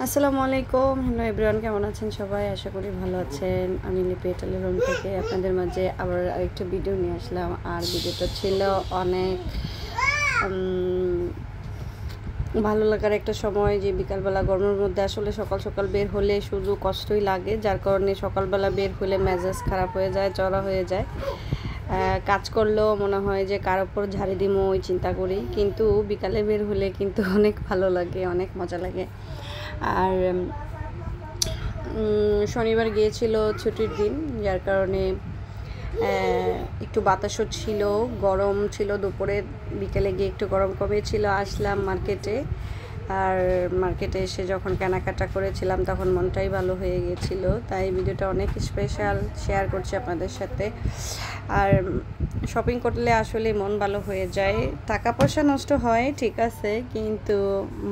আসসালামু আলাইকুম। Hello everyone, কেমন আছেন সবাই? আশা করি ভালো আছেন। আমি লিপি ইটালির রুম থেকে আপনাদের মাঝে আবার আরেকটা ভিডিও নিয়ে আসলাম। আর ভিডিওটা ছিল অনেক ভালো লাগার একটা সময়, যে বিকালবেলা গরমের মধ্যে আসলে সকাল সকাল বের হলে শুধু কষ্টই লাগে, যার কারণে সকালবেলা বের হলে মেজাজ খারাপ হয়ে যায়, চড়া হয়ে যায়। কাজ করলেও মনে হয় যে কার ওপর ঝাড়ি দিমো ওই চিন্তা করি, কিন্তু বিকালে বের হলে কিন্তু অনেক ভালো লাগে, অনেক মজা লাগে। আর শনিবার গিয়েছিল ছুটির দিন, যার কারণে একটু বাতাসও ছিল, গরম ছিল দুপুরে, বিকেলে গিয়ে একটু গরম কমেছিল। আসলাম মার্কেটে, আর মার্কেটে এসে যখন কেনাকাটা করেছিলাম তখন মনটাই ভালো হয়ে গিয়েছিল, তাই ভিডিওটা অনেক স্পেশাল শেয়ার করছি আপনাদের সাথে। আর শপিং করলে আসলে মন ভালো হয়ে যায়, টাকা পয়সা নষ্ট হয় ঠিক আছে, কিন্তু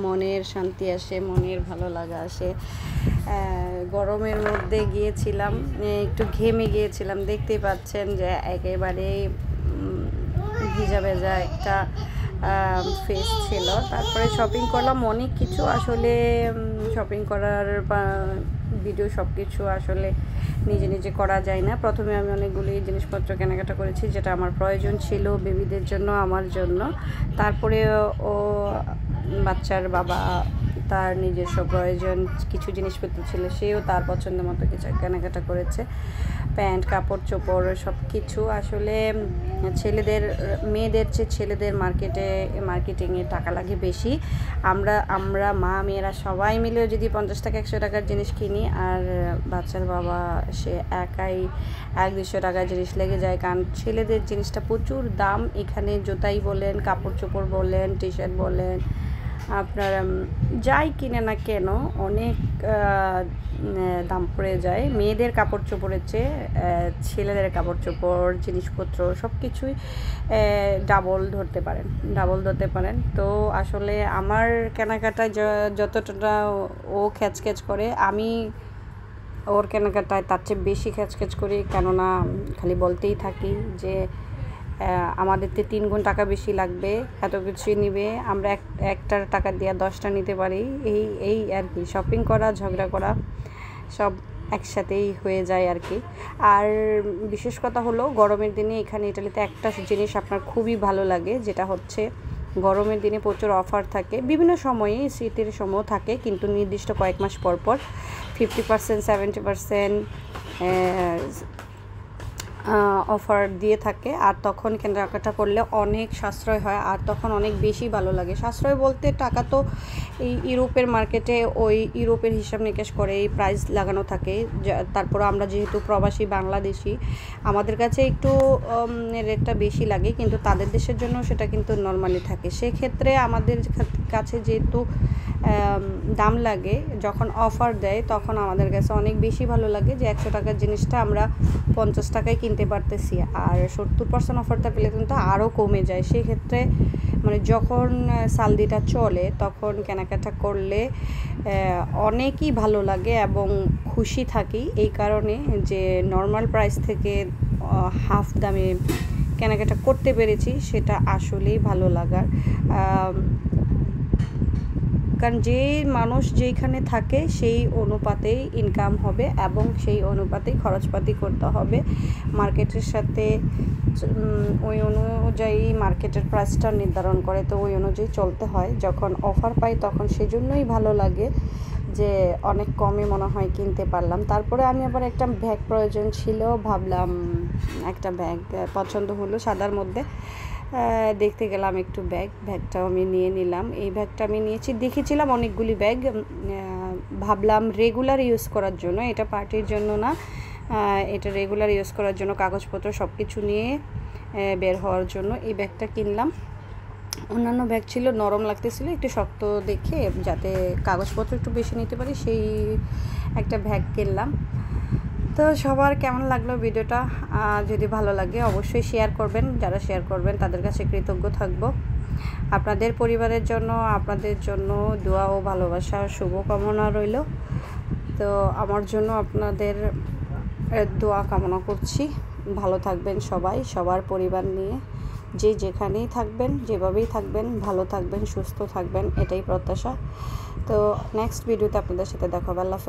মনের শান্তি আসে, মনের ভালো লাগা আসে। গরমের মধ্যে গিয়েছিলাম, একটু ঘেমে গিয়েছিলাম, দেখতেই পাচ্ছেন যে একেবারে ভিজা ভেজা একটা ফেস ছিল। তারপরে শপিং করলাম অনেক কিছু, আসলে শপিং করার ভিডিও সব কিছু আসলে নিজে নিজে করা যায় না। প্রথমে আমি অনেকগুলি জিনিসপত্র কেনাকাটা করেছি যেটা আমার প্রয়োজন ছিল বেবিদের জন্য, আমার জন্য। তারপরে ও বাচ্চার বাবা তার নিজস্ব প্রয়োজন কিছু জিনিসপত্র ছিল, সেও তার পছন্দ মতো কিছু কেনাকাটা করেছে, প্যান্ট, কাপড় চোপড় সব কিছু। আসলে মেয়েদের চেয়ে ছেলেদের মার্কেটিংয়ে টাকা লাগে বেশি। আমরা মা মেয়েরা সবাই মিলেও যদি 50 টাকা 100 টাকার জিনিস কিনি, আর বাচ্চার বাবা সে একাই 100-200 টাকার জিনিস লেগে যায়, কারণ ছেলেদের জিনিসটা প্রচুর দাম। এখানে জুতাই বলেন, কাপড় চোপড় বলেন, টি শার্ট বলেন, আপনার যাই কিনে না কেন অনেক দাম পড়ে যায়। মেয়েদের কাপড় চোপড়ের চেয়ে ছেলেদের কাপড় চোপড় জিনিসপত্র সব কিছুই ডাবল ধরতে পারেন। তো আসলে আমার কেনাকাটায় যতটা ও খ্যাচখ্যাচ করে, আমি ওর কেনাকাটায় তার চেয়ে বেশি খ্যাচখ্যাচ করি, কেননা খালি বলতেই থাকি যে আমাদের তো 3 গুণ টাকা বেশি লাগবে, এত কিছুই নিবে, আমরা একটার টাকা দিয়ে 10টা নিতে পারি। এই আর কি, শপিং করা, ঝগড়া করা সব একসাথেই হয়ে যায় আর কি। আর বিশেষ কথা হলো গরমের দিনে এখানে ইটালিতে একটা জিনিস আপনার খুবই ভালো লাগে, যেটা হচ্ছে গরমের দিনে প্রচুর অফার থাকে, বিভিন্ন সময়ে, শীতের সময়ও থাকে, কিন্তু নির্দিষ্ট কয়েক মাস পর 50%, 70% অফার দিয়ে থাকে। আর তখন কেনাকাটা করলে অনেক সাশ্রয় হয়, আর তখন অনেক বেশি ভালো লাগে। সাশ্রয় বলতে টাকা তো এই ইউরোপের মার্কেটে ওই ইউরোপের হিসাব নিকাশ করে এই প্রাইস লাগানো থাকে। তারপরে আমরা যেহেতু প্রবাসী বাংলাদেশি, আমাদের কাছে একটু রেটটা বেশি লাগে, কিন্তু তাদের দেশের জন্য সেটা কিন্তু নর্মালি থাকে। সেক্ষেত্রে আমাদের কাছে যেহেতু দাম লাগে, যখন অফার দেয় তখন আমাদের কাছে অনেক বেশি ভালো লাগে যে 100 টাকার জিনিসটা আমরা 50 টাকায় কিনতে পারতেছি। আর 70% অফারটা পেলে কিন্তু আরও কমে যায়। সেক্ষেত্রে মানে যখন সালদিটা চলে তখন কেনাকাটা করলে অনেকই ভালো লাগে এবং খুশি থাকি, এই কারণে যে নর্মাল প্রাইস থেকে হাফ দামে কেনাকাটা করতে পেরেছি, সেটা আসলেই ভালো লাগার। কারণ যে মানুষ যেইখানে থাকে সেই অনুপাতেই ইনকাম হবে এবং সেই অনুপাতেই খরচপাতি করতে হবে মার্কেটের সাথে। ওই অনুযায়ী মার্কেটের প্রাইসটা নির্ধারণ করে, তো ওই অনুযায়ী চলতে হয়। যখন অফার পাই তখন সেজন্যই ভালো লাগে যে অনেক কমে মনে হয় কিনতে পারলাম। তারপরে আমি আবার একটা ব্যাগ প্রয়োজন ছিল, ভাবলাম একটা ব্যাগ পছন্দ হলো সাদার মধ্যে, দেখতে গেলাম একটু ব্যাগটাও আমি নিয়ে নিলাম। এই ব্যাগটা আমি নিয়েছি, দেখেছিলাম অনেকগুলি ব্যাগ, ভাবলাম রেগুলার ইউজ করার জন্য, এটা পার্টির জন্য না, এটা রেগুলার ইউজ করার জন্য, কাগজপত্র সব কিছু নিয়ে বের হওয়ার জন্য এই ব্যাগটা কিনলাম। অন্যান্য ব্যাগ ছিল নরম লাগতেছিল, একটু শক্ত দেখে যাতে কাগজপত্র একটু বেশি নিতে পারি, সেই একটা ব্যাগ কিনলাম। তো সবার কেমন লাগলো ভিডিওটা? যদি ভালো লাগে অবশ্যই শেয়ার করবেন, যারা শেয়ার করবেন তাদের কাছে কৃতজ্ঞ থাকব। আপনাদের পরিবারের জন্য, আপনাদের জন্য দোয়া ও ভালোবাসা শুভকামনা রইল। তো আমার জন্য আপনাদের দোয়া কামনা করছি। ভালো থাকবেন সবাই, সবার পরিবার নিয়ে, যে যেখানেই থাকবেন, যেভাবেই থাকবেন, ভালো থাকবেন, সুস্থ থাকবেন, এটাই প্রত্যাশা। তো নেক্সট ভিডিওতে আপনাদের সাথে দেখা হবে। আল্লাহ হাফেজ।